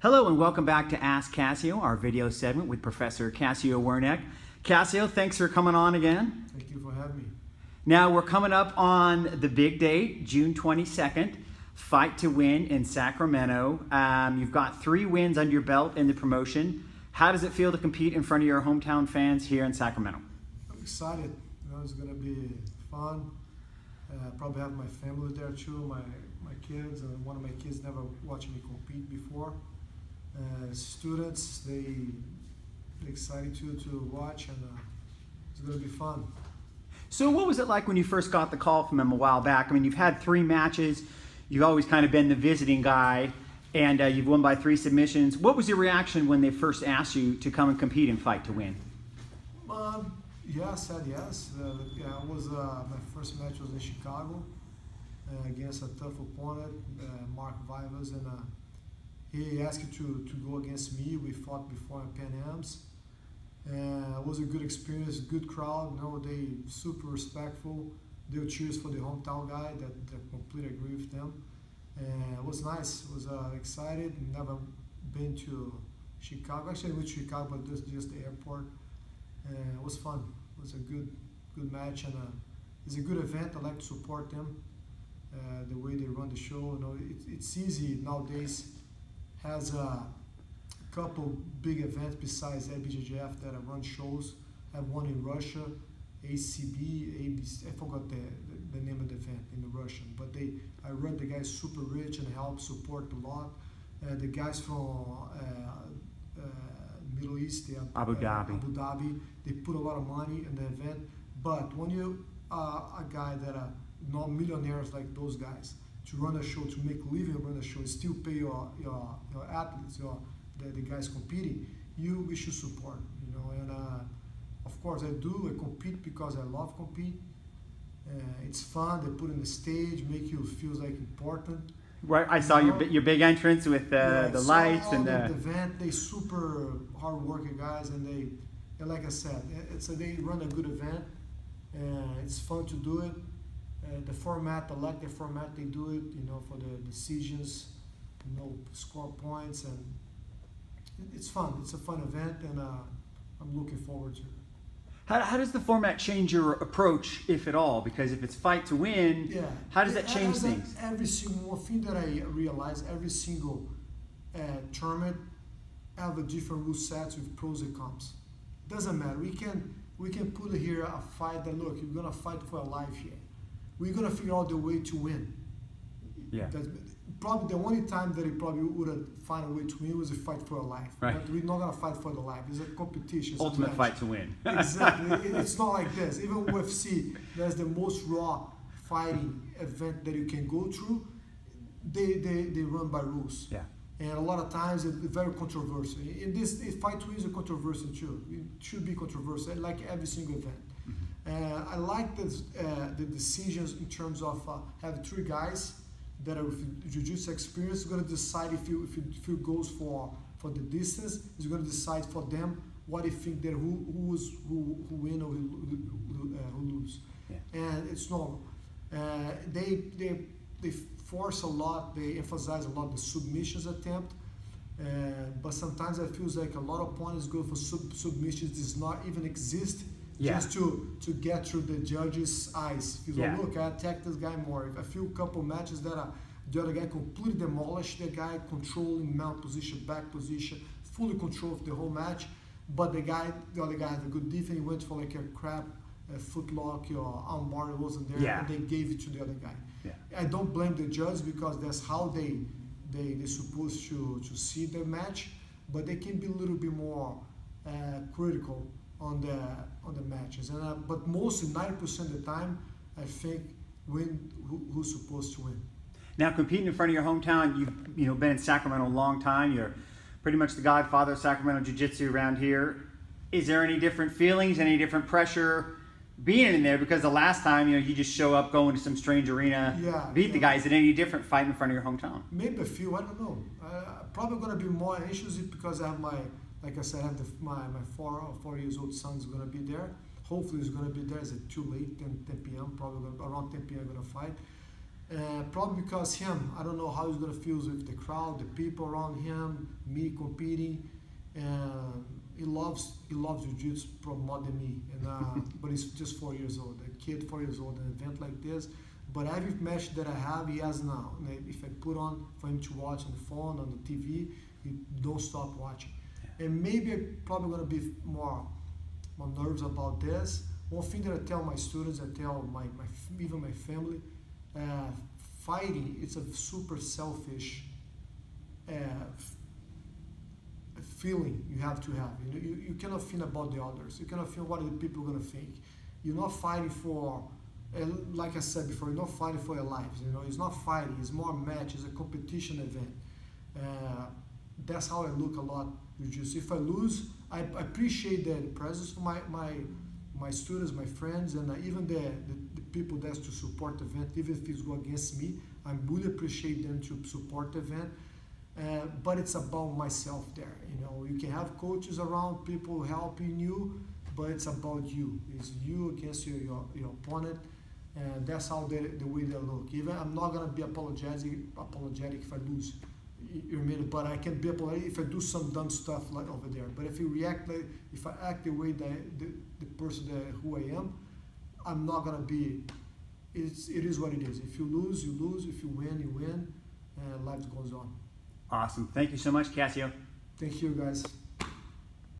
Hello and welcome back to Ask Casio, our video segment with Professor Casio Werneck. Casio, thanks for coming on again. Thank you for having me. Now we're coming up on the big date, June 22nd, Fight to Win in Sacramento. You've got 3 wins under your belt in the promotion. How does it feel to compete in front of your hometown fans here in Sacramento? I'm excited. It's going to be fun. Probably have my family there too, my kids. One of my kids never watched me compete before. Students, they're excited to watch, and it's going to be fun. So what was it like when you first got the call from him a while back? I mean, you've had 3 matches. You've always kind of been the visiting guy, and you've won by 3 submissions. What was your reaction when they first asked you to come and compete and Fight to Win? Yeah, I said yes. It was my first match was in Chicago against a tough opponent, Mark Vivas, and he asked to go against me. We fought before in Pan Am's. It was a good experience, good crowd. They super respectful. They cheers for the hometown guy. That completely agree with them. It was nice. I was excited. Never been to Chicago. Actually, I went to Chicago, but just the airport. It was fun. It was a good match, and it's a good event. I like to support them. The way they run the show. It's easy nowadays. Has a couple big events besides IBJJF that run shows. I have one in Russia, ACB, ABC. I forgot the name of the event in the Russian, but I read the guys super rich and help support a lot. The guys from Middle East, Abu Dhabi, they put a lot of money in the event. But when you are a guy that are not millionaires like those guys, to run a show, to make a living run a show, still pay your athletes, the guys competing, we should support, and of course I compete because I love compete. It's fun. They put in the stage, make you feel like important. Right, I saw your big entrance with the lights and the event. They super hard working guys, and like I said, they run a good event. It's fun to do it. The format, I like the format they do it, for the decisions, score points, and it's fun. It's a fun event, and I'm looking forward to it. How does the format change your approach, if at all? Because if it's Fight to Win, how does that change things? Every single one thing that I realize, every single tournament have a different rule sets with pros and cons. Doesn't matter. We can put here a fight that, look, you're gonna fight for a life here. We're gonna figure out the way to win. Yeah. That's probably the only time that he probably would find a way to win was a fight for a life. Right. But we're not gonna fight for the life. It's a competition. Ultimate fight to win. Exactly. It's not like this. Even UFC, that's the most raw fighting event that you can go through. They run by rules. Yeah. And a lot of times it's very controversial. In this, Fight to Win is a controversial too. It should be controversial, like every single event. I like the decisions in terms of have 3 guys that are with jiu-jitsu experience going to decide if you goes for the distance. Is going to decide for them what they think that who win or who lose. Yeah. And it's normal. They force a lot. They emphasize a lot the submissions attempt. But sometimes it feels like a lot of opponents go for submissions does not even exist. Yeah. Just to get through the judge's eyes. Feels like, look, I attacked this guy more. I feel a couple matches that the other guy completely demolished the guy, controlling mount position, back position, fully control of the whole match. But the other guy had a good defense. He went for like a crap footlock or armbar. It wasn't there, and they gave it to the other guy. Yeah. I don't blame the judge because that's how they're supposed to see the match. But they can be a little bit more critical on the matches, but mostly 90% of the time, I think who's supposed to win. Now, competing in front of your hometown, you've been in Sacramento a long time. You're pretty much the godfather of Sacramento Jiu-Jitsu around here. Is there any different feelings, any different pressure being in there? Because the last time, you just show up, go into some strange arena, beat the guys. Is it any different fighting in front of your hometown? Maybe a few. I don't know. Probably going to be more anxious because I have like I said, I have my 4 years old son's going to be there. Hopefully he's going to be there. Is it too late? 10 p.m. Probably around 10 p.m. I'm going to fight. Probably because him, I don't know how he's gonna feel with the crowd, the people around him, me competing. And he loves jiu-jitsu probably more than me. And but he's just 4 years old. A kid 4 years old, an event like this. But every match that I have, he has now. And if I put on for him to watch on the phone, on the TV, he don't stop watching. And maybe I'm probably gonna be more nervous about this. One thing that I tell my students, I tell even my family, fighting, it's a super selfish feeling you have to have. You cannot think about the others. You cannot think what the people are gonna think. You're not fighting for, like I said before, you're not fighting for your lives. It's not fighting. It's more a match. It's a competition event. That's how I look a lot. If I lose, I appreciate the presence of my students, my friends, and even the people that's to support the event. Even if it's go against me, I really appreciate them to support the event. But it's about myself there. You can have coaches around, people helping you, but it's about you. It's you against your opponent, and that's how the way they look. Even I'm not gonna be apologetic if I lose. But I can be apologetic if I do some dumb stuff like over there. But if if I act the way the person who I am, I'm not gonna be. It is what it is. If you lose, you lose. If you win, you win, and life goes on. Awesome. Thank you so much, Cassio. Thank you, guys.